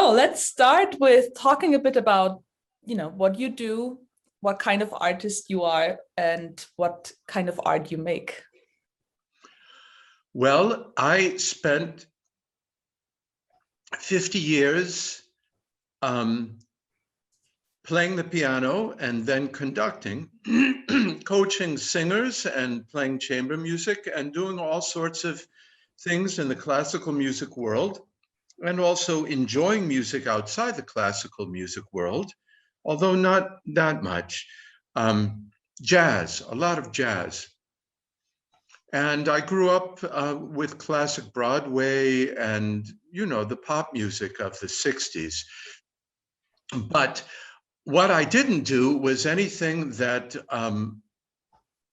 So let's start with talking a bit about, what you do, what kind of artist you are, and what kind of art you make. Well, I spent 50 years playing the piano and then conducting, coaching singers and playing chamber music and doing all sorts of things in the classical music world, and also enjoying music outside the classical music world, although not that much. Jazz, a lot of jazz. And I grew up with classic Broadway and, the pop music of the 60s. But what I didn't do was anything that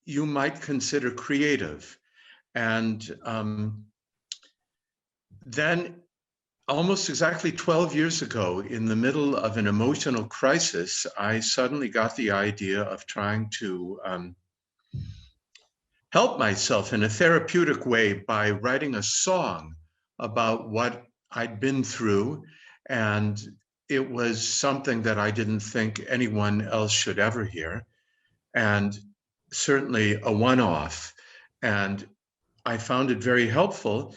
you might consider creative. And then almost exactly 12 years ago, in the middle of an emotional crisis, I suddenly got the idea of trying to help myself in a therapeutic way by writing a song about what I'd been through. And it was something that I didn't think anyone else should ever hear, and certainly a one-off. And I found it very helpful,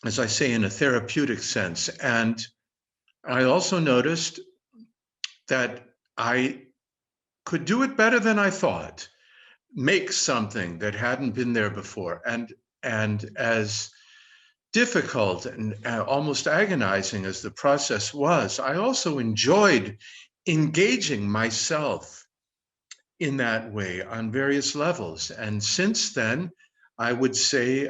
as I say, in a therapeutic sense. And I also noticed that I could do it better than I thought, make something that hadn't been there before. And as difficult and almost agonizing as the process was, I also enjoyed engaging myself in that way on various levels. And since then, I would say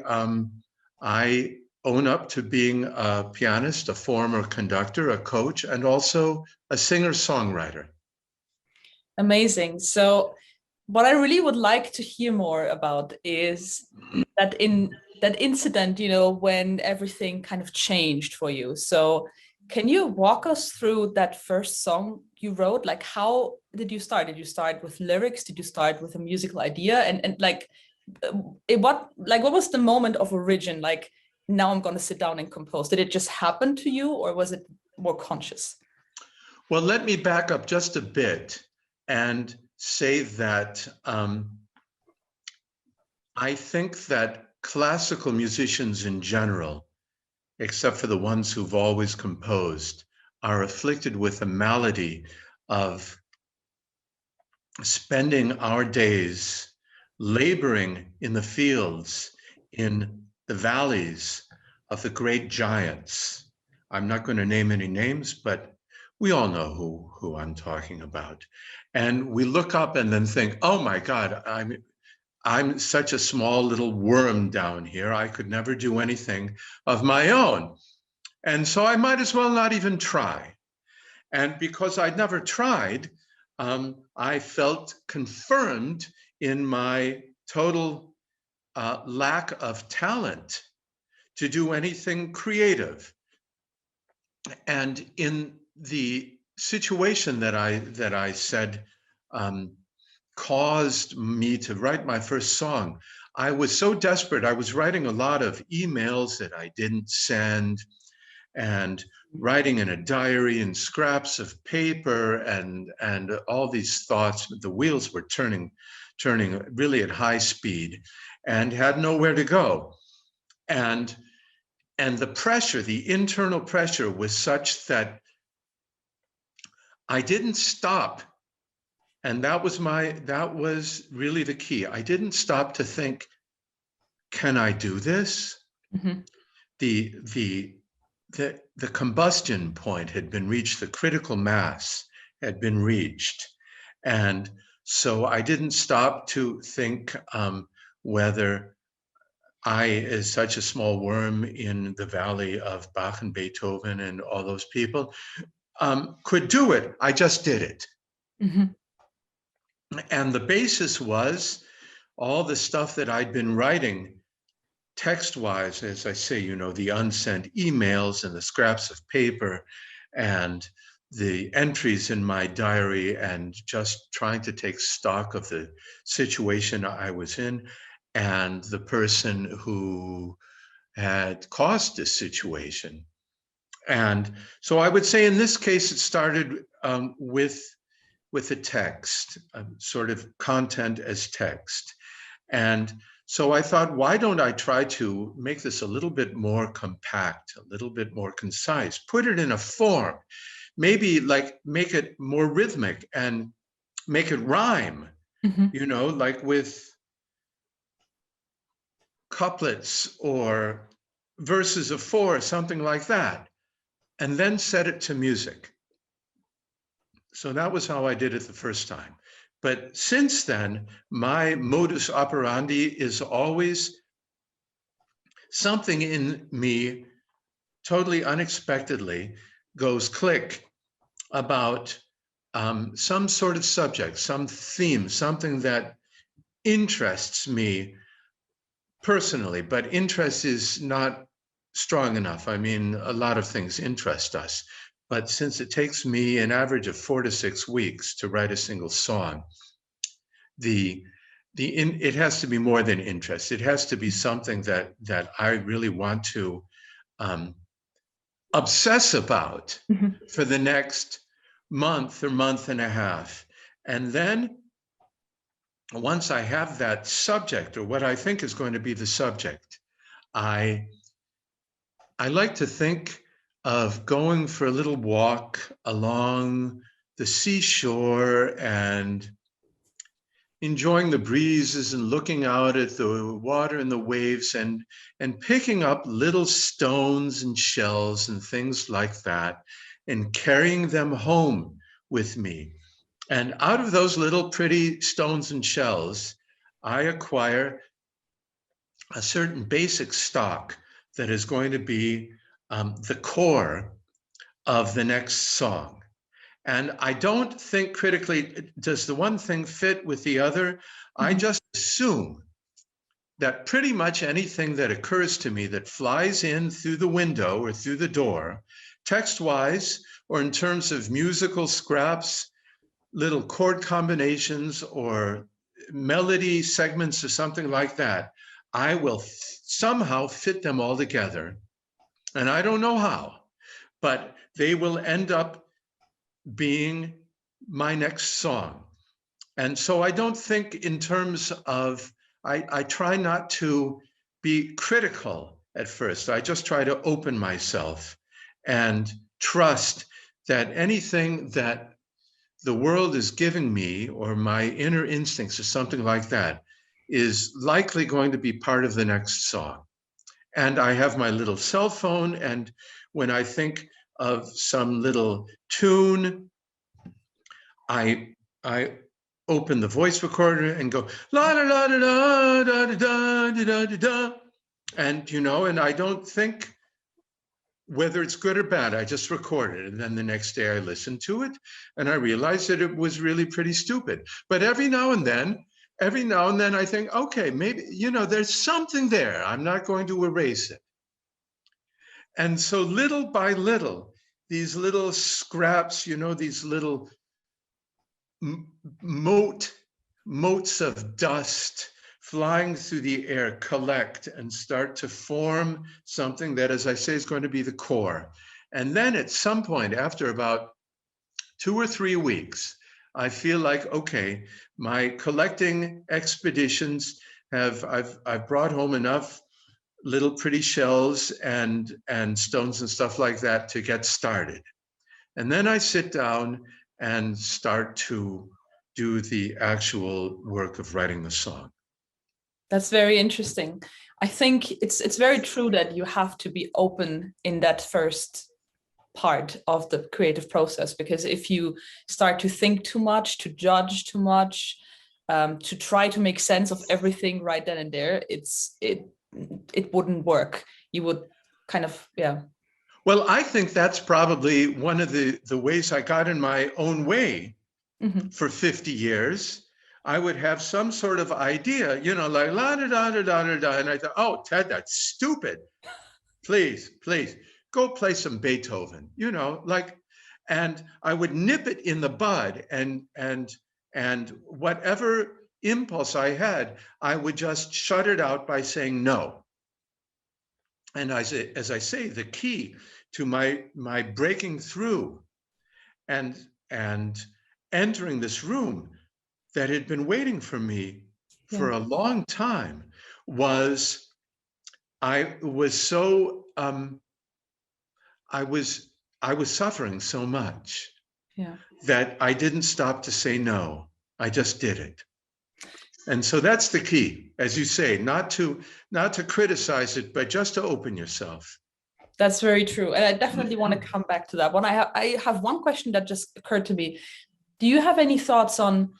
I own up to being a pianist, a former conductor, a coach, and also a singer-songwriter. Amazing. So what I really would like to hear more about is that incident, when everything kind of changed for you. So can you walk us through that first song you wrote? Like, how did you start? Did you start with lyrics? Did you start with a musical idea? And what was the moment of origin? Like, now I'm going to sit down and compose. Did it just happen to you, or was it more conscious? Well, let me back up just a bit and say that I think that classical musicians in general, except for the ones who've always composed, are afflicted with a malady of spending our days laboring in the fields, in the valleys of the great giants. I'm not going to name any names, but we all know who I'm talking about. And we look up and then think, oh my God, I'm such a small little worm down here. I could never do anything of my own. And so I might as well not even try. And because I'd never tried, I felt confirmed in my total lack of talent to do anything creative. And in the situation that I said caused me to write my first song, I was so desperate. I was writing a lot of emails that I didn't send, and writing in a diary and scraps of paper, and all these thoughts. The wheels were turning really at high speed, and had nowhere to go. And the pressure, the internal pressure, was such that I didn't stop. And that was really the key. I didn't stop to think, can I do this? Mm-hmm. The combustion point had been reached, the critical mass had been reached. And so I didn't stop to think whether I, as such a small worm in the valley of Bach and Beethoven and all those people, could do it. I just did it. Mm-hmm. And the basis was all the stuff that I'd been writing text-wise, as I say, the unsent emails and the scraps of paper and the entries in my diary, and just trying to take stock of the situation I was in and the person who had caused this situation. And so I would say in this case, it started with a text, sort of content as text. And so I thought, why don't I try to make this a little bit more compact, a little bit more concise, put it in a form, maybe like make it more rhythmic and make it rhyme, you know, like with couplets or verses of 4, something like that, and then set it to music. So that was how I did it the first time. But since then, my modus operandi is always something in me totally unexpectedly goes click about some sort of subject, some theme, something that interests me personally, but interest is not strong enough. I mean, a lot of things interest us. But since it takes me an average of 4 to 6 weeks to write a single song, it has to be more than interest. It has to be something that I really want to obsess about for the next month or month and a half. And then once I have that subject, or what I think is going to be the subject, I like to think of going for a little walk along the seashore and enjoying the breezes and looking out at the water and the waves and picking up little stones and shells and things like that and carrying them home with me. And out of those little pretty stones and shells, I acquire a certain basic stock that is going to be the core of the next song. And I don't think critically, does the one thing fit with the other? I just assume that pretty much anything that occurs to me that flies in through the window or through the door, text-wise, or in terms of musical scraps, little chord combinations or melody segments or something like that, I will somehow fit them all together. And I don't know how, but they will end up being my next song. And so I don't think in terms of, I try not to be critical at first. I just try to open myself and trust that anything that the world is giving me, or my inner instincts or something like that, is likely going to be part of the next song. And I have my little cell phone, and when I think of some little tune, I open the voice recorder and go la da da da da da da da da da, and and I don't think whether it's good or bad. I just record it, and then the next day I listen to it, and I realized that it was really pretty stupid. But every now and then I think, okay, maybe there's something there. I'm not going to erase it. And so little by little, these little scraps, these little motes of dust flying through the air collect and start to form something that, as I say, is going to be the core. And then at some point, after about 2 or 3 weeks, I feel like, okay, my collecting expeditions I've brought home enough little pretty shells and stones and stuff like that to get started. And then I sit down and start to do the actual work of writing the song. That's very interesting. I think it's very true that you have to be open in that first part of the creative process, because if you start to think too much, to judge too much, to try to make sense of everything right then and there, it wouldn't work. You would kind of, yeah. Well, I think that's probably one of the ways I got in my own way for 50 years. I would have some sort of idea, like la da da da da da, and I thought, oh, Ted, that's stupid. Please, go play some Beethoven, and I would nip it in the bud, and whatever impulse I had, I would just shut it out by saying no. And as I say, the key to my breaking through and entering this room that had been waiting for me for a long time was I was so I was suffering so much that I didn't stop to say no. I just did it. And so that's the key, as you say, not to criticize it, but just to open yourself. That's very true. And I definitely want to come back to that one. I have one question that just occurred to me. Do you have any thoughts on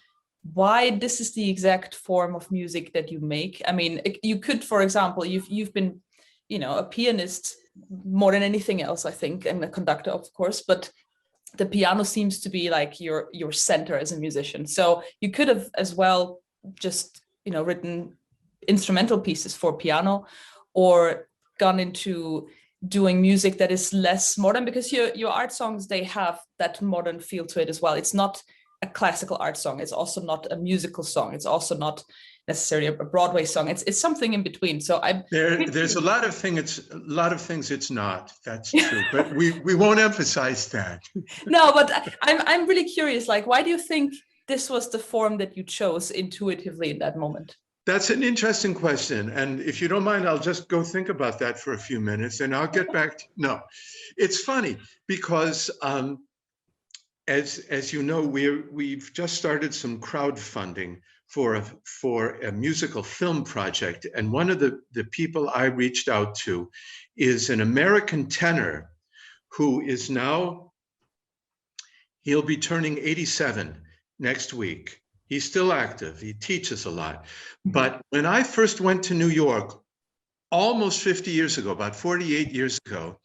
why this is the exact form of music that you make? I mean, you could, for example, you've been, you know, a pianist more than anything else, I think, and a conductor, of course, but the piano seems to be like your center as a musician. So you could have as well just, you know, written instrumental pieces for piano or gone into doing music that is less modern, because your art songs, they have that modern feel to it as well. It's not a classical art song. It's also not a musical song. It's also not necessarily a Broadway song. It's something in between. So there's a lot of things it's not. That's true. But we won't emphasize that. No, but I'm really curious, like, why do you think this was the form that you chose intuitively in that moment? That's an interesting question. And if you don't mind, I'll just go think about that for a few minutes and I'll get back to, no, it's funny because as you know, we've just started some crowdfunding for a musical film project. And one of the people I reached out to is an American tenor who is now, he'll be turning 87 next week. He's still active. He teaches a lot. But when I first went to New York, almost 50 years ago, about 48 years ago,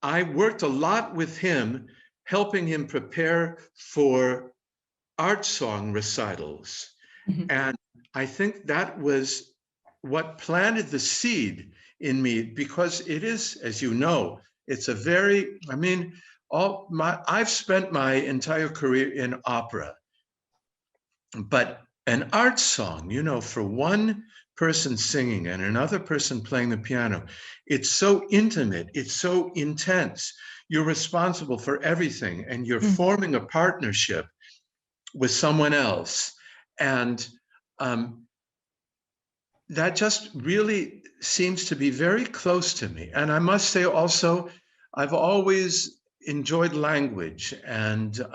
I worked a lot with him, helping him prepare for art song recitals. And I think that was what planted the seed in me, because it is, as you know, it's a very, I mean, I've spent my entire career in opera. But an art song, you know, for one person singing and another person playing the piano, it's so intimate, it's so intense. You're responsible for everything and you're forming a partnership with someone else. And that just really seems to be very close to me. And I must say also, I've always enjoyed language and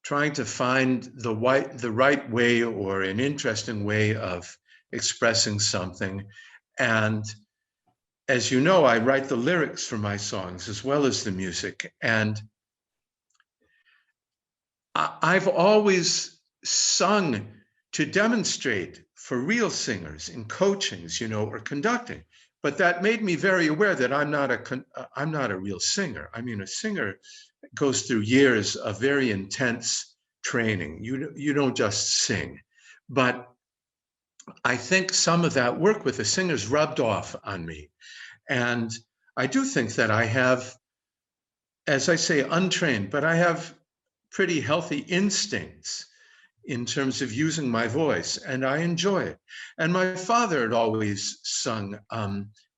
trying to find the right way or an interesting way of expressing something. And as you know, I write the lyrics for my songs as well as the music. And I've always sung to demonstrate for real singers in coachings, you know, or conducting. But that made me very aware that I'm not a real singer. I mean, a singer goes through years of very intense training. You don't just sing. But I think some of that work with the singers rubbed off on me. And I do think that I have, as I say, untrained, but I have pretty healthy instincts in terms of using my voice, and I enjoy it. And my father had always sung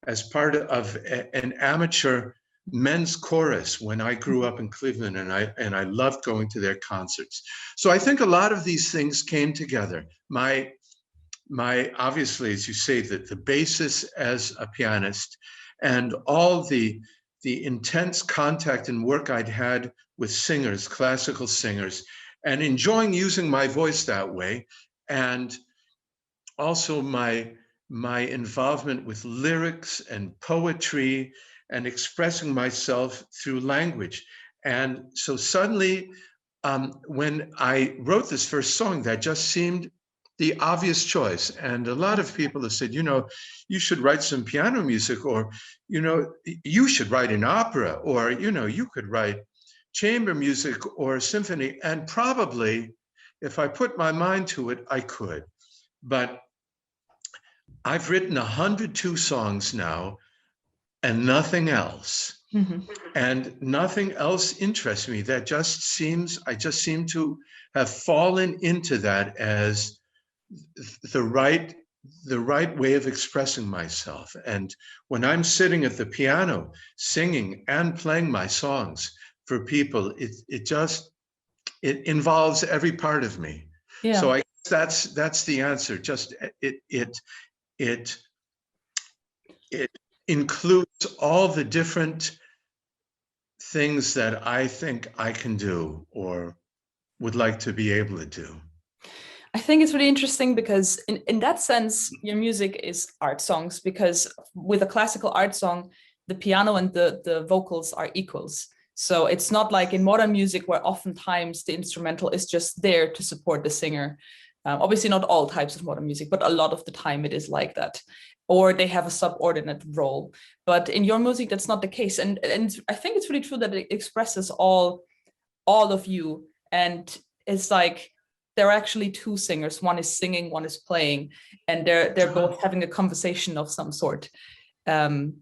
as part of an amateur men's chorus when I grew up in Cleveland, and I loved going to their concerts. So I think a lot of these things came together. My obviously, as you say, that the basis as a pianist and all the intense contact and work I'd had with singers, classical singers, and enjoying using my voice that way, and also my involvement with lyrics and poetry and expressing myself through language. And so suddenly, when I wrote this first song, that just seemed the obvious choice. And a lot of people have said, you know, you should write some piano music, or, you know, you should write an opera, or, you know, you could write chamber music or symphony. And probably, if I put my mind to it, I could. But I've written 102 songs now and nothing else. And nothing else interests me. That just seems, I just seem to have fallen into that as the right the right way of expressing myself. And when I'm sitting at the piano singing and playing my songs for people, it involves every part of me. Yeah. So I guess that's the answer. Just it includes all the different things that I think I can do or would like to be able to do. I think it's really interesting because in that sense, your music is art songs, because with a classical art song, the piano and the vocals are equals. So it's not like in modern music where oftentimes the instrumental is just there to support the singer. Obviously not all types of modern music, but a lot of the time it is like that. Or they have a subordinate role. But in your music, that's not the case. And I think it's really true that it expresses all of you. And it's like, there are actually two singers. One is singing, one is playing, and they're both having a conversation of some sort. And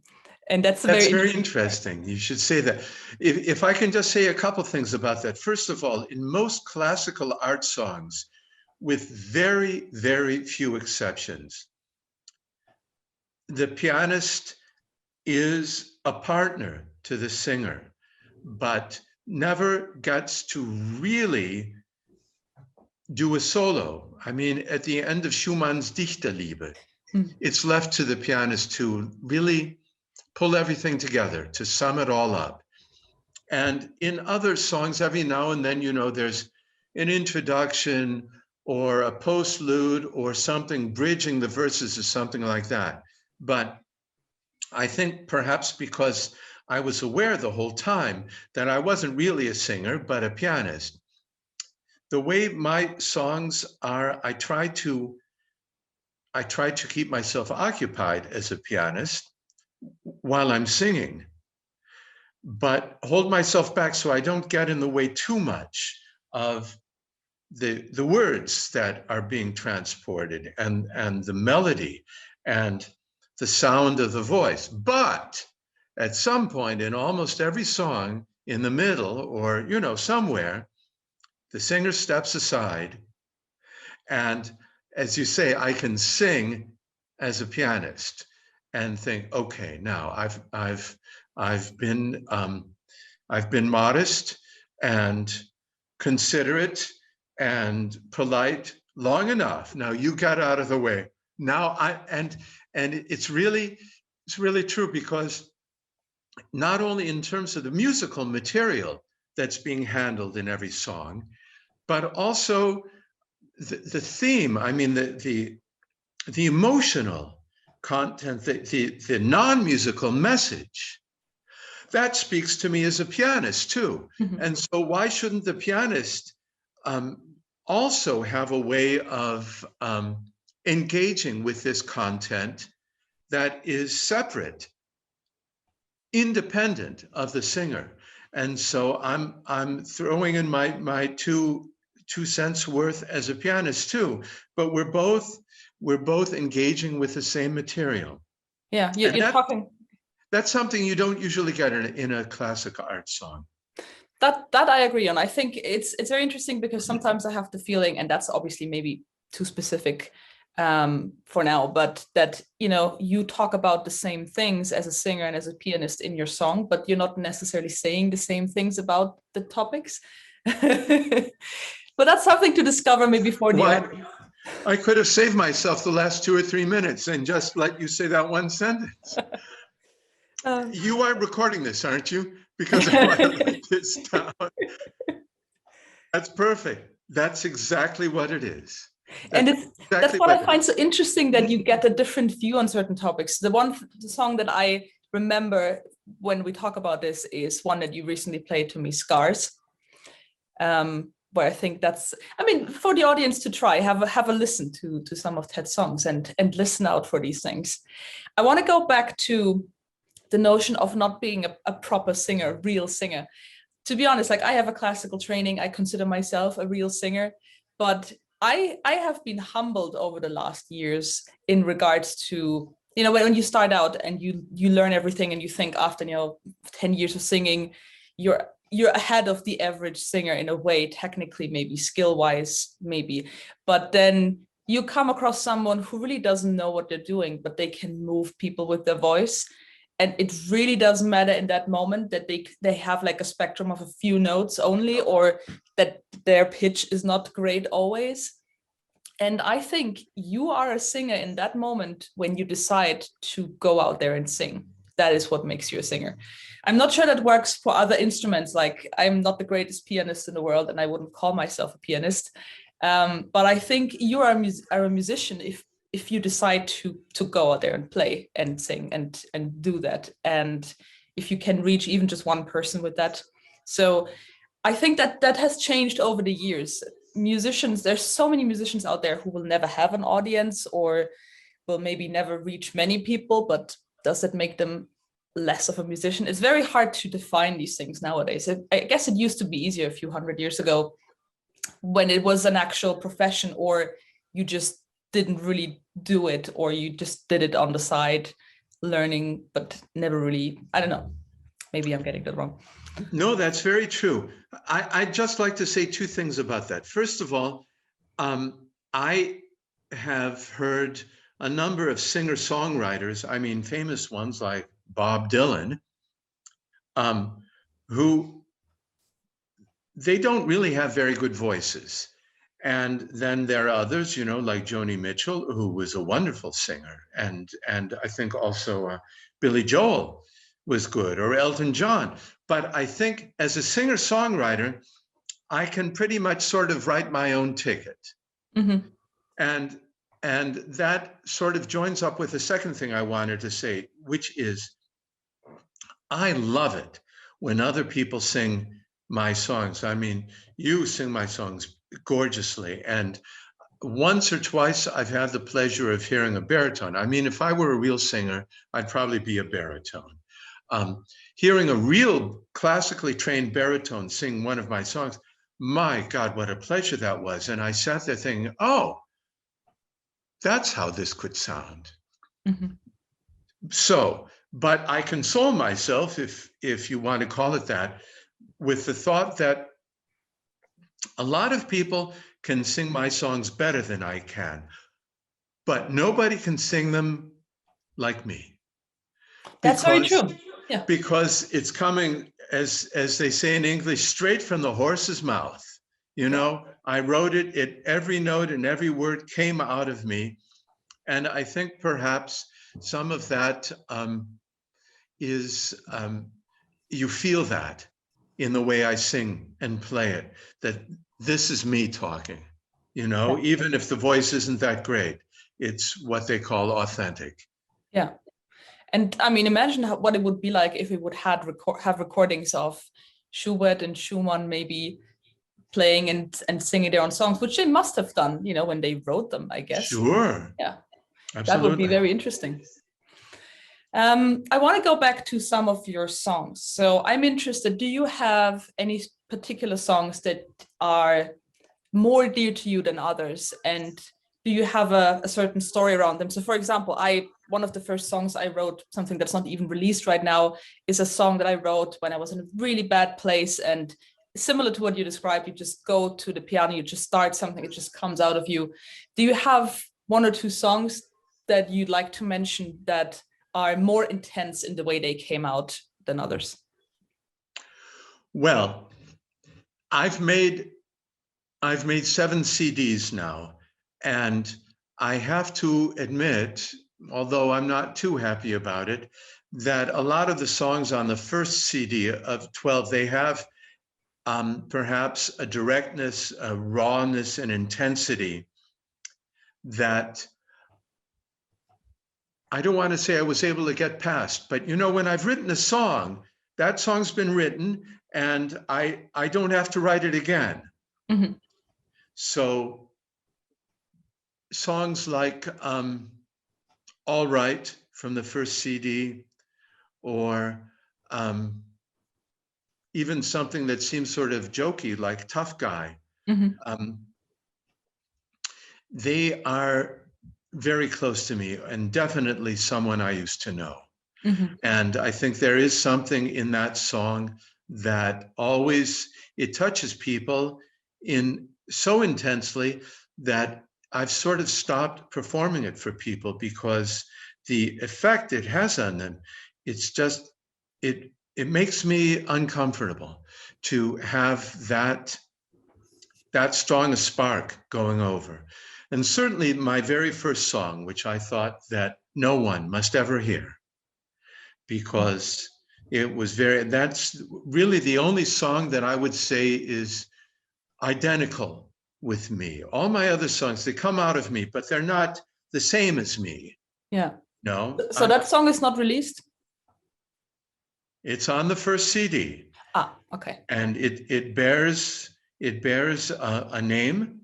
that's very interesting. You should say that. If I can just say a couple things about that. First of all, in most classical art songs, with very, very few exceptions, the pianist is a partner to the singer, but never gets to really do a solo. I mean, at the end of Schumann's Dichterliebe, it's left to the pianist to really pull everything together, to sum it all up. And in other songs, every now and then, there's an introduction or a postlude or something bridging the verses or something like that. But I think perhaps because I was aware the whole time that I wasn't really a singer, but a pianist, the way my songs are, I try to keep myself occupied as a pianist while I'm singing, but hold myself back so I don't get in the way too much of the words that are being transported and the melody and the sound of the voice. But at some point in almost every song, in the middle or, somewhere, the singer steps aside, and as you say, I can sing as a pianist and think, okay, now I've been modest and considerate and polite long enough. Now you got out of the way. Now and it's really true, because not only in terms of the musical material that's being handled in every song, but also the theme. I mean, the emotional content, the non-musical message, that speaks to me as a pianist too. Mm-hmm. And so why shouldn't the pianist also have a way of engaging with this content that is separate, independent of the singer? And so I'm throwing in my two cents worth as a pianist too, but we're both engaging with the same material. Yeah, you're talking. That's something you don't usually get in a classic art song. That I agree on. I think it's very interesting, because sometimes I have the feeling, and that's obviously maybe too specific for now, but that, you talk about the same things as a singer and as a pianist in your song, but you're not necessarily saying the same things about the topics. But that's something to discover maybe for the audience. I could have saved myself the last 2 or 3 minutes and just let you say that one sentence. You are recording this, aren't you? Because I want to write this down. That's perfect. That's exactly what it is. That's what I find so interesting, that you get a different view on certain topics. The song that I remember when we talk about this is one that you recently played to me, Scars. Where I think that's, for the audience to try, have a listen to some of Ted's songs and listen out for these things. I want to go back to the notion of not being a proper singer, real singer. To be honest, like, I have a classical training. I consider myself a real singer, but I have been humbled over the last years in regards to, when you start out and you learn everything, and you think after 10 years of singing, you're ahead of the average singer in a way, technically, maybe skill-wise, maybe. But then you come across someone who really doesn't know what they're doing, but they can move people with their voice. And it really doesn't matter in that moment that they have like a spectrum of a few notes only, or that their pitch is not great always. And I think you are a singer in that moment when you decide to go out there and sing. That is what makes you a singer. I'm not sure that works for other instruments. Like, I'm not the greatest pianist in the world, and I wouldn't call myself a pianist. But I think you are a musician if you decide to go out there and play and sing and do that, and if you can reach even just one person with that. So I think that has changed over the years. Musicians, there's so many musicians out there who will never have an audience, or will maybe never reach many people, but does that make them less of a musician? It's very hard to define these things nowadays. I guess it used to be easier a few hundred years ago, when it was an actual profession, or you just didn't really do it, or you just did it on the side learning, but never really, I don't know, maybe I'm getting that wrong. No, that's very true. I'd just like to say two things about that. First of all, I have heard a number of singer-songwriters, I mean, famous ones like Bob Dylan, who they don't really have very good voices. And then there are others, you know, like Joni Mitchell, who was a wonderful singer. And I think also Billy Joel was good, or Elton John. But I think as a singer-songwriter, I can pretty much sort of write my own ticket. Mm-hmm. And that sort of joins up with the second thing I wanted to say, which is I love it when other people sing my songs. I mean, you sing my songs gorgeously. And once or twice, I've had the pleasure of hearing a baritone. I mean, if I were a real singer, I'd probably be a baritone. Hearing a real classically trained baritone sing one of my songs, my God, what a pleasure that was. And I sat there thinking, oh, that's how this could sound. Mm-hmm. So, but I console myself, if you want to call it that, with the thought that a lot of people can sing my songs better than I can, but nobody can sing them like me. That's very true. Yeah. Because it's coming, as they say in English, straight from the horse's mouth. You know, I wrote it, every note and every word came out of me. And I think perhaps some of that is, you feel that in the way I sing and play it, that this is me talking, you know, even if the voice isn't that great, it's what they call authentic. Yeah. And I mean, imagine what it would be like if we would have recordings of Schubert and Schumann maybe playing and singing their own songs, which they must have done, you know, when they wrote them, I guess. Sure. Yeah. Absolutely. That would be very interesting. I want to go back to some of your songs. So I'm interested, do you have any particular songs that are more dear to you than others? And do you have a certain story around them? So for example, one of the first songs I wrote, something that's not even released right now, is a song that I wrote when I was in a really bad place. And similar to what you described, you just go to the piano, you just start something, it just comes out of you. Do you have one or two songs that you'd like to mention that are more intense in the way they came out than others? Well, I've made 7 CDs now, and I have to admit, although I'm not too happy about it, that a lot of the songs on the first CD of 12, they have perhaps a directness, a rawness, and intensity that I don't want to say I was able to get past, but you know, when I've written a song, that song's been written and I don't have to write it again. Mm-hmm. So songs like All Right from the first CD, or even something that seems sort of jokey like Tough Guy. Mm-hmm. They are very close to me, and definitely someone I used to know. Mm-hmm. And I think there is something in that song that always, it touches people in so intensely that I've sort of stopped performing it for people because the effect it has on them, it's just, it makes me uncomfortable to have that strong a spark going over. And certainly my very first song, which I thought that no one must ever hear, because it was that's really the only song that I would say is identical with me. All my other songs, they come out of me, but they're not the same as me. Yeah. No. So that song is not released? It's on the first CD. Ah, okay. And it bears a name,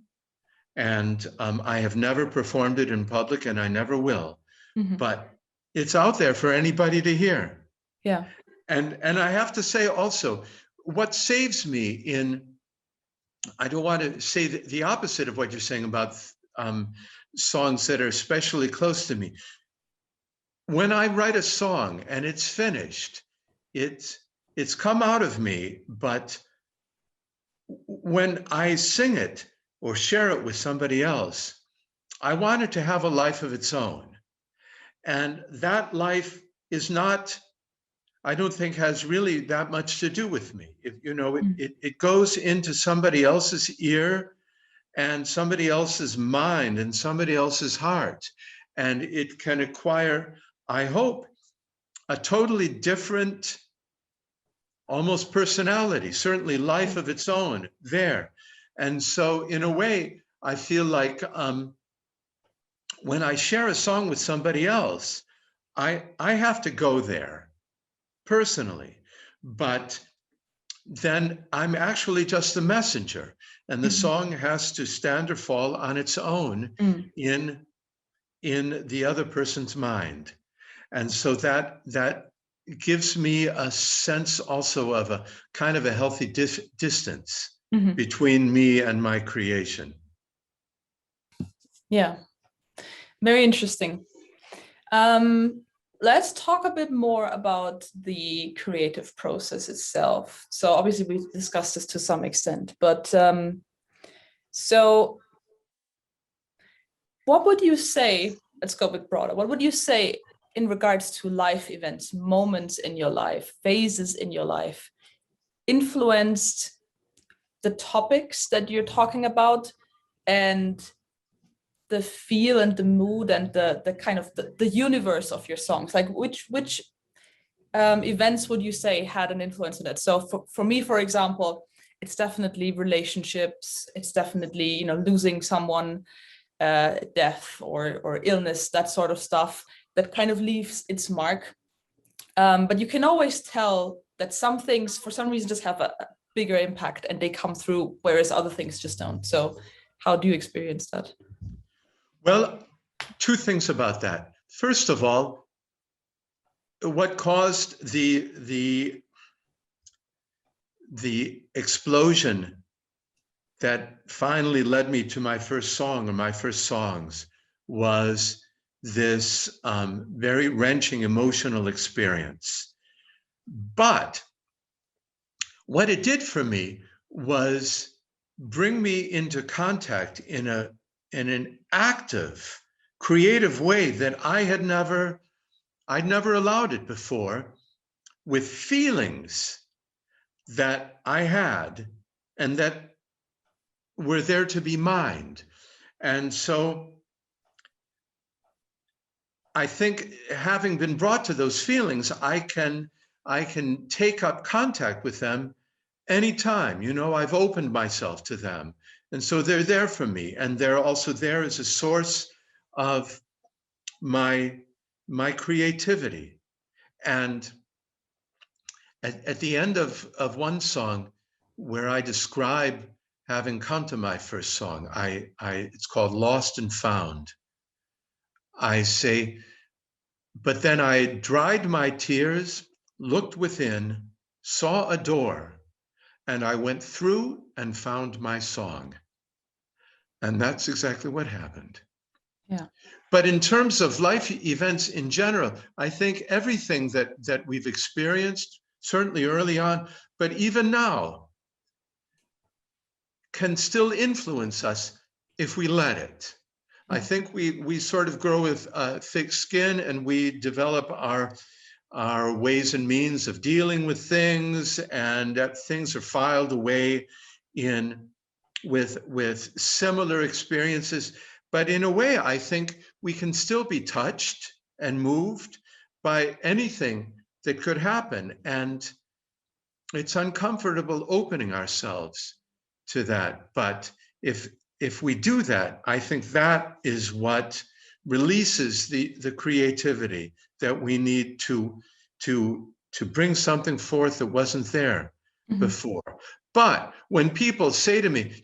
and I have never performed it in public, and I never will. Mm-hmm. But it's out there for anybody to hear. Yeah. And I have to say also, what saves me in, I don't want to say the opposite of what you're saying about songs that are especially close to me. When I write a song and it's finished, it's come out of me, but when I sing it or share it with somebody else, I want it to have a life of its own. And that life is not, I don't think, has really that much to do with me. It goes into somebody else's ear and somebody else's mind and somebody else's heart. And it can acquire, I hope, a totally different, almost personality, certainly life of its own there. And so in a way, I feel like when I share a song with somebody else, I have to go there personally, but then I'm actually just the messenger, and the song has to stand or fall on its own in the other person's mind. And so that gives me a sense also of a kind of a healthy distance between me and my creation. Yeah, very interesting. Let's talk a bit more about the creative process itself. So obviously we've discussed this to some extent, but so what would you say, let's go a bit broader, what would you say in regards to life events, moments in your life, phases in your life, influenced the topics that you're talking about and the feel and the mood and the kind of the universe of your songs? Like which events would you say had an influence on it? So for me, for example, it's definitely relationships. It's definitely, losing someone, death or illness, that sort of stuff that kind of leaves its mark. But you can always tell that some things for some reason just have a bigger impact and they come through, whereas other things just don't. So how do you experience that? Well, two things about that. First of all, what caused the explosion that finally led me to my first song or my first songs was this very wrenching emotional experience. But what it did for me was bring me into contact in an active, creative way that I'd never allowed it before, with feelings that I had and that were there to be mined. And so I think, having been brought to those feelings, I can take up contact with them anytime. I've opened myself to them. And so they're there for me. And they're also there as a source of my creativity. And at the end of one song, where I describe having come to my first song, it's called Lost and Found. I say, but then I dried my tears, looked within, saw a door, and I went through and found my song. And that's exactly what happened. Yeah. But in terms of life events in general, I think everything that we've experienced, certainly early on, but even now, can still influence us if we let it. I think we sort of grow with thick skin, and we develop our ways and means of dealing with things, and that things are filed away in with similar experiences. But in a way, I think we can still be touched and moved by anything that could happen. And it's uncomfortable opening ourselves to that. But if we do that, I think that is what releases the creativity that we need to bring something forth that wasn't there before. But when people say to me,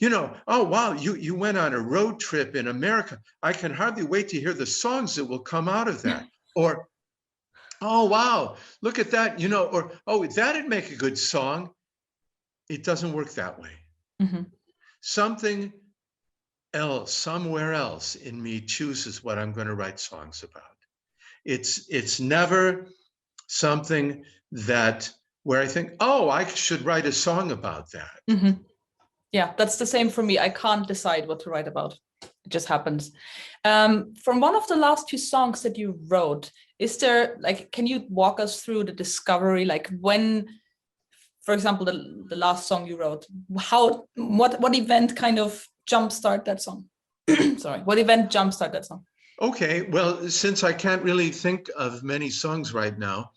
oh, wow, you went on a road trip in America, I can hardly wait to hear the songs that will come out of that. Or, oh, wow, look at that, or, oh, that'd make a good song. It doesn't work that way. Something else, somewhere else in me chooses what I'm going to write songs about. It's never something where I think, oh, I should write a song about that. Yeah, that's the same for me. I can't decide what to write about. It just happens. From one of the last few songs that you wrote, is there, can you walk us through the discovery? Like when, for example, the last song you wrote, what event kind of jumpstart that song? Sorry, what event jumpstart that song? Okay, well, since I can't really think of many songs right now,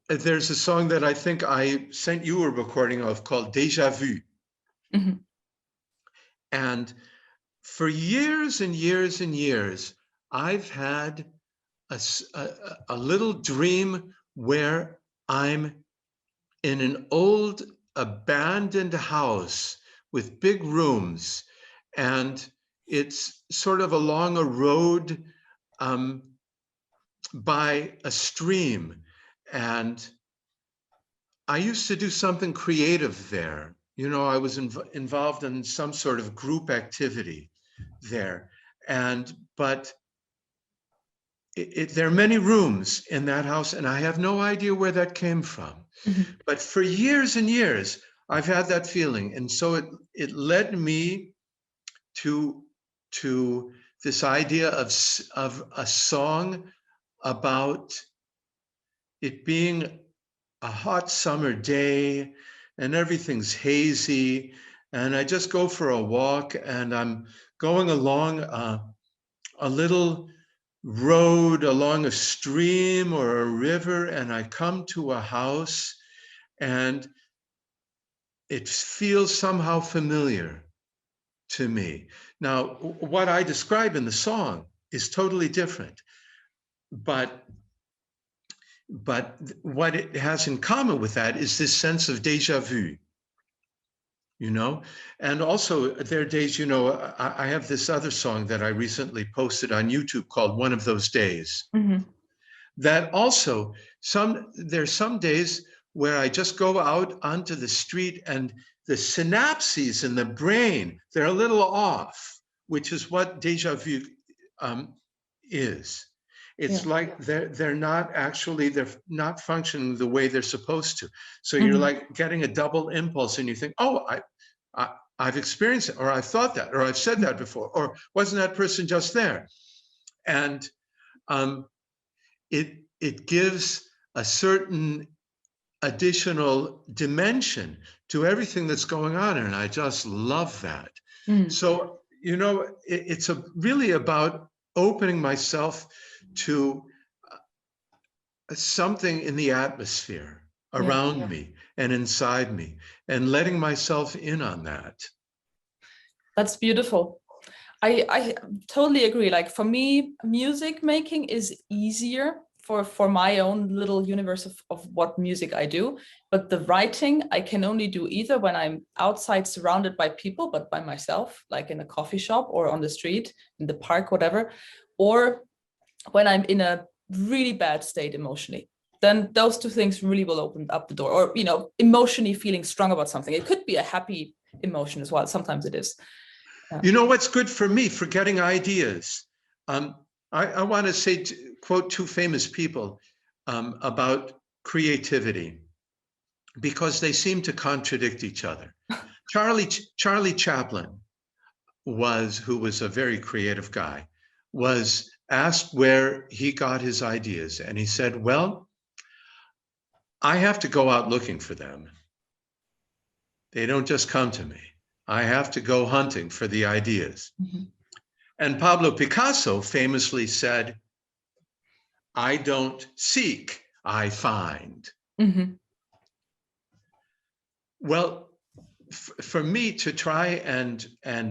there's a song that I think I sent you a recording of called Deja Vu. And for years and years and years, I've had a little dream where I'm in an old abandoned house with big rooms, and it's sort of along a road by a stream. And I used to do something creative there. I was involved in some sort of group activity there. But there are many rooms in that house, and I have no idea where that came from. But for years and years, I've had that feeling. And so it led me to this idea of a song about it being a hot summer day and everything's hazy. And I just go for a walk, and I'm going along a little road along a stream or a river, and I come to a house, and it feels somehow familiar to me. Now, what I describe in the song is totally different, but what it has in common with that is this sense of déjà vu, and also there are days, I have this other song that I recently posted on YouTube called One of Those Days. That also, there's some days where I just go out onto the street and the synapses in the brain, they're a little off, which is what déjà vu is. It's like they're not functioning the way they're supposed to. So you're like getting a double impulse, and you think, oh, I've experienced it, or I've thought that, or I've said that before, or wasn't that person just there? And it gives a certain additional dimension to everything that's going on, and I just love that. So it's really about opening myself to something in the atmosphere around me and inside me, and letting myself in on that. That's beautiful. I totally agree. Like for me, music making is easier for my own little universe of what music I do. But the writing, I can only do either when I'm outside surrounded by people, but by myself, like in a coffee shop or on the street, in the park, whatever, or when I'm in a really bad state emotionally. Then those two things really will open up the door. Or, emotionally feeling strong about something. It could be a happy emotion as well. Sometimes it is. What's good for me for getting ideas? I want to quote two famous people about creativity, because they seem to contradict each other. Charlie Chaplin who was a very creative guy, was asked where he got his ideas. And he said, well, I have to go out looking for them. They don't just come to me. I have to go hunting for the ideas. Mm-hmm. And Pablo Picasso famously said, I don't seek, I find. Mm-hmm. Well, for me to try and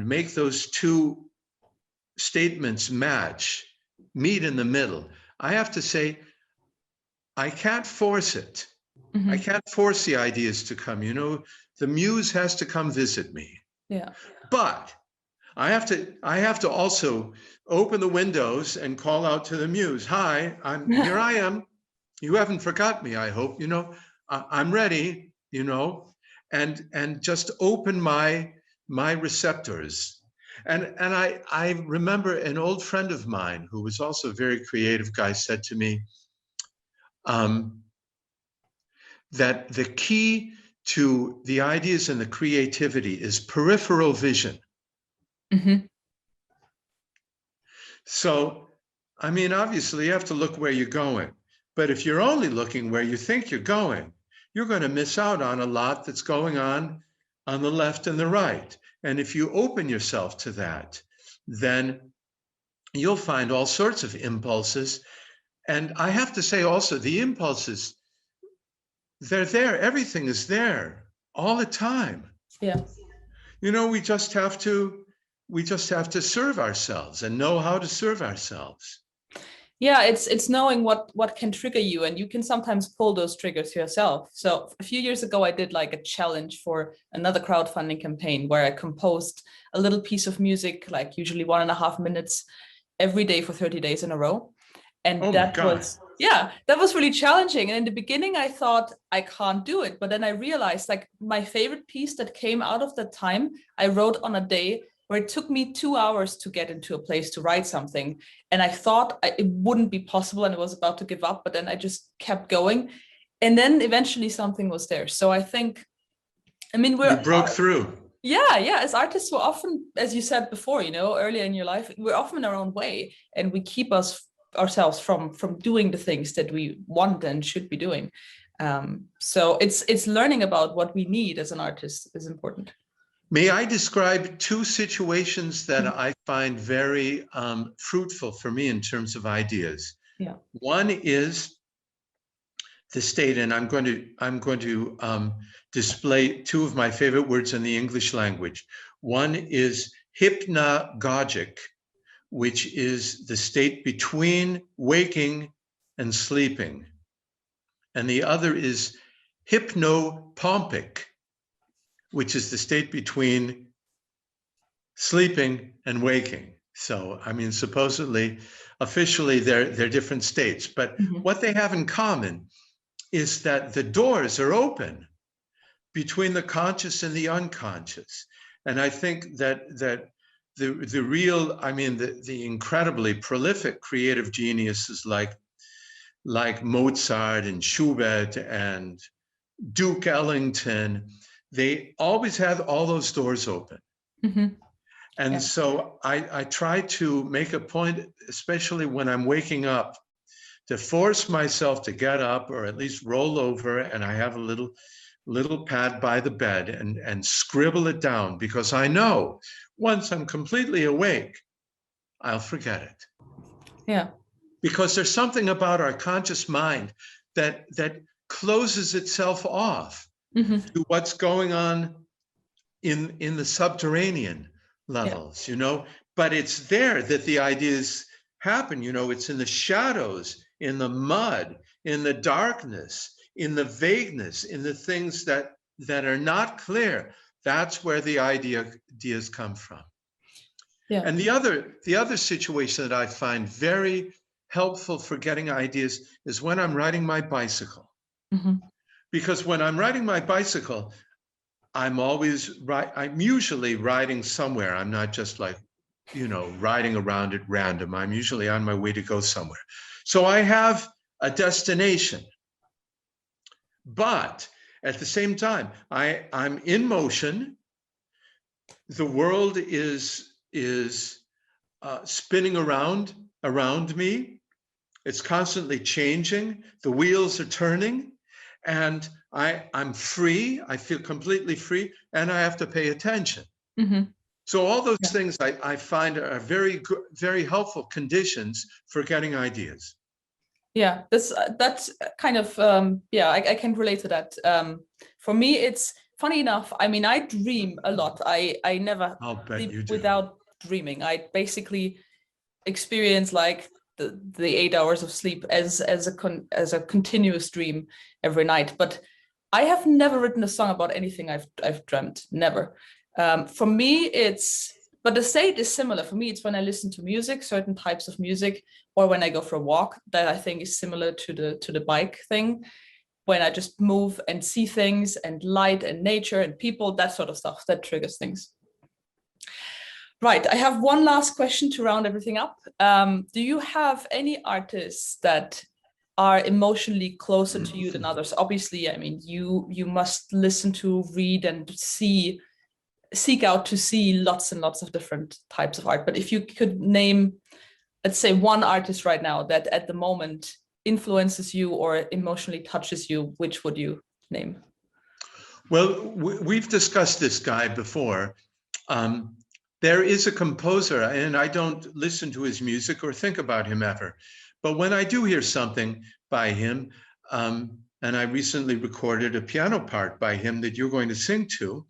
make those two statements meet in the middle, I have to say, I can't force it. Mm-hmm. I can't force the ideas to come. The muse has to come visit me. Yeah. But I have to also open the windows and call out to the muse. Hi, here I am. You haven't forgot me, I hope. I'm ready, and just open my receptors. And I remember an old friend of mine who was also a very creative guy said to me that the key to the ideas and the creativity is peripheral vision. Mm-hmm. So, I mean, obviously you have to look where you're going, but if you're only looking where you think you're going, you're going to miss out on a lot that's going on the left and the right. And if you open yourself to that, then you'll find all sorts of impulses. And I have to say also, the impulses, they're there. Everything is there all the time. Yeah. We just have to serve ourselves and know how to serve ourselves. Yeah, it's knowing what can trigger you, and you can sometimes pull those triggers yourself. So a few years ago, I did like a challenge for another crowdfunding campaign where I composed a little piece of music, like usually 1.5 minutes every day for 30 days in a row. And Oh my that God. that was really challenging. And in the beginning, I thought I can't do it. But then I realized like my favorite piece that came out of that time, I wrote on a day where it took me 2 hours to get into a place to write something. And I thought it wouldn't be possible and I was about to give up, but then I just kept going. And then eventually something was there. So I think, You broke through. Yeah. As artists, we're often, as you said before, earlier in your life, we're often in our own way and we keep ourselves from doing the things that we want and should be doing. So it's learning about what we need as an artist is important. May I describe two situations that I find very fruitful for me in terms of ideas? Yeah. One is the state, and I'm going to display two of my favorite words in the English language. One is hypnagogic, which is the state between waking and sleeping. And the other is hypnopompic, which is the state between sleeping and waking. So, I mean, supposedly, officially, they're different states, but what they have in common is that the doors are open between the conscious and the unconscious. And I think that the real, I mean, the incredibly prolific creative geniuses like Mozart and Schubert and Duke Ellington, they always had all those doors open. Mm-hmm. And Yeah. so I try to make a point, especially when I'm waking up, to force myself to get up or at least roll over, and I have a little pad by the bed and scribble it down, because I know once I'm completely awake, I'll forget it. Yeah. Because there's something about our conscious mind that closes itself off to what's going on in the subterranean levels, but it's there that the ideas happen. It's in the shadows, in the mud, in the darkness, in the vagueness, in the things that are not clear. That's where the ideas come from. Yeah. And the other situation that I find very helpful for getting ideas is when I'm riding my bicycle. Because when I'm riding my bicycle, I'm usually riding somewhere. I'm not just like, riding around at random. I'm usually on my way to go somewhere. So I have a destination. But at the same time, I'm in motion. The world is is spinning around me. It's constantly changing. The wheels are turning, and I'm free. I feel completely free, and I have to pay attention. Mm-hmm. So all those Yeah. things I find are very good, very helpful conditions for getting ideas. Yeah, that's kind of yeah, I can relate to that. For me, it's funny enough. I mean, I dream a lot. I never I'll bet sleep you do. without dreaming. I basically experience like the 8 hours of sleep as a continuous dream every night. But I have never written a song about anything I've dreamt. Never. For me, but the state is similar. For me, it's when I listen to music, certain types of music, or when I go for a walk, that I think is similar to the bike thing. When I just move and see things and light and nature and people, that sort of stuff, that triggers things. Right, I have one last question to round everything up. Do you have any artists that are emotionally closer to you than others? Obviously, I mean, you must listen to, read, and seek out to see lots and lots of different types of art. But if you could name, let's say, one artist right now that at the moment influences you or emotionally touches you, which would you name? Well, we've discussed this guy before. There is a composer, and I don't listen to his music or think about him ever. But when I do hear something by him, and I recently recorded a piano part by him that you're going to sing to,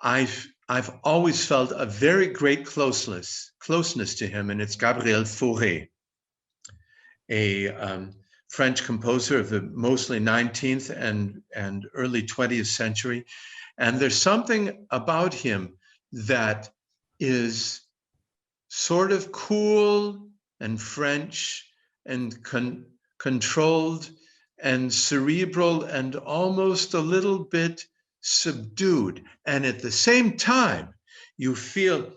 I've always felt a very great closeness to him, and it's Gabriel Fauré, a French composer of the mostly 19th and early 20th century. And there's something about him that is sort of cool and French and controlled and cerebral and almost a little bit subdued. And at the same time, you feel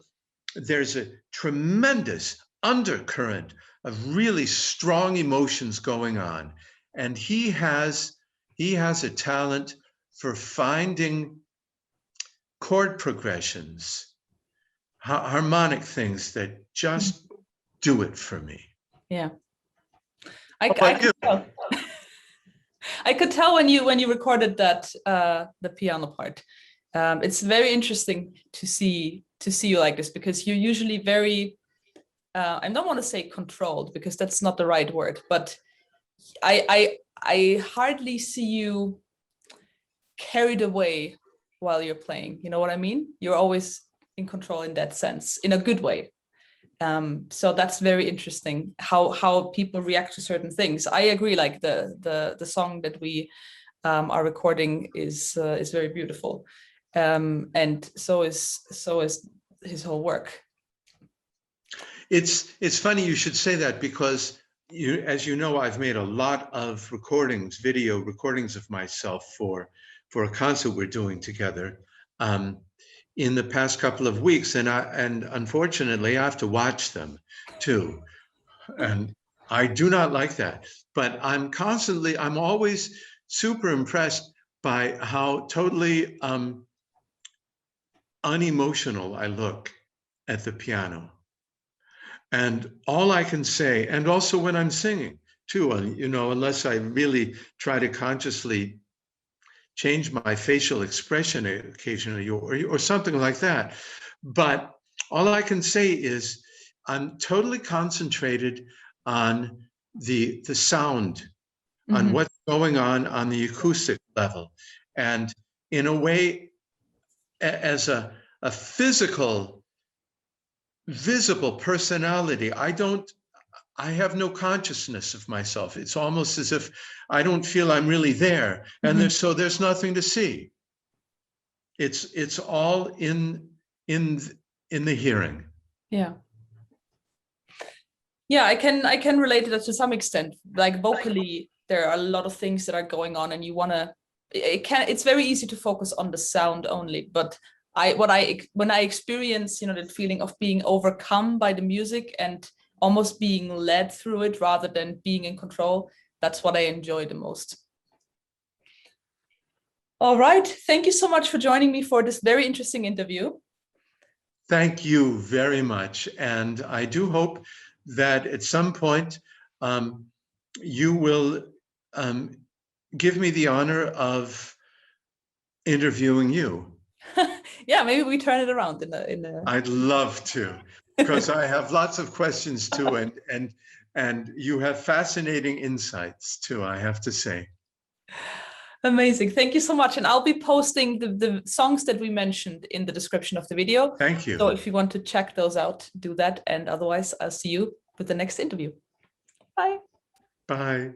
there's a tremendous undercurrent of really strong emotions going on. And he has a talent for finding chord progressions, harmonic things that just do it for me. Yeah. I could tell. I could tell when you recorded that the piano part. It's very interesting to see you like this, because you're usually very I don't want to say controlled, because that's not the right word, but I hardly see you carried away while you're playing. You know what I mean? You're always in control in that sense, in a good way. So that's very interesting how people react to certain things. I agree. Like the song that we are recording is very beautiful, and so is his whole work. It's funny you should say that, because as you know, I've made a lot of recordings, video recordings of myself for a concert we're doing together in the past couple of weeks, and unfortunately I have to watch them too, and I do not like that. But I'm always super impressed by how totally unemotional I look at the piano. And all I can say, and also when I'm singing too, unless I really try to consciously change my facial expression occasionally or something like that. But all I can say is I'm totally concentrated on the sound, mm-hmm. on what's going on the acoustic level. And in a way, as a physical, visible personality, I have no consciousness of myself. It's almost as if I don't feel I'm really there, and mm-hmm. there's nothing to see. It's all in the hearing. Yeah. Yeah, I can relate to that to some extent. Like vocally, there are a lot of things that are going on, and you wanna. It's very easy to focus on the sound only, but when I experience, that feeling of being overcome by the music and almost being led through it rather than being in control, that's what I enjoy the most. All right, thank you so much for joining me for this very interesting interview. Thank you very much. And I do hope that at some point you will give me the honor of interviewing you. Yeah, maybe we turn it around in a... I'd love to, because I have lots of questions too, and you have fascinating insights too, I have to say. Amazing. Thank you so much. And I'll be posting the songs that we mentioned in the description of the video. Thank you. So if you want to check those out, do that. And otherwise, I'll see you with the next interview. Bye. Bye.